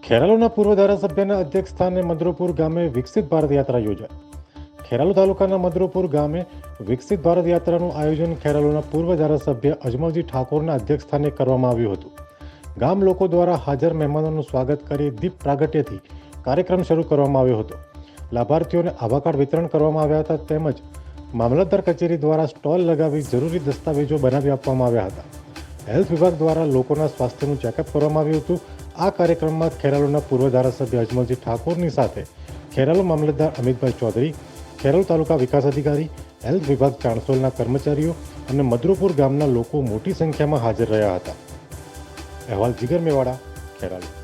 ખેરાલુના પૂર્વ ધારાસભ્યના અધ્યક્ષસ્થાને મદ્રોપુર ગામે વિકસિત ભારત યાત્રા યોજાઈ. ખેરાલુ તાલુકાના મદ્રોપુર ગામે વિકસિત ભારત યાત્રાનું આયોજન ખેરાલુના પૂર્વ ધારાસભ્ય અજમલજી ઠાકોરના અધ્યક્ષસ્થાને કરવામાં આવ્યું હતું. ગામ લોકો દ્વારા હાજર મહેમાનોનું સ્વાગત કરી દીપ પ્રાગટ્યથી કાર્યક્રમ શરૂ કરવામાં આવ્યો હતો. લાભાર્થીઓને આભા કાર્ડ વિતરણ કરવામાં આવ્યા હતા તેમજ મામલતદાર કચેરી દ્વારા સ્ટોલ લગાવી જરૂરી દસ્તાવેજો બનાવી આપવામાં આવ્યા હતા. હેલ્થ વિભાગ દ્વારા લોકોના સ્વાસ્થ્યનું ચેકઅપ કરવામાં આવ્યું હતું. આ કાર્યક્રમમાં ખેરાલુના પૂર્વ ધારાસભ્ય અજમલજી ઠાકોરની સાથે ખેરાલુ મામલતદાર અમિતભાઈ ચૌધરી, ખેરાલુ તાલુકા વિકાસ અધિકારી, હેલ્થ વિભાગ ચાણસોલના કર્મચારીઓ અને મદ્રોપુર ગામના લોકો મોટી સંખ્યામાં હાજર રહ્યા હતા. અહેવાલ જીગર મેવાડા, ખેરાલુ.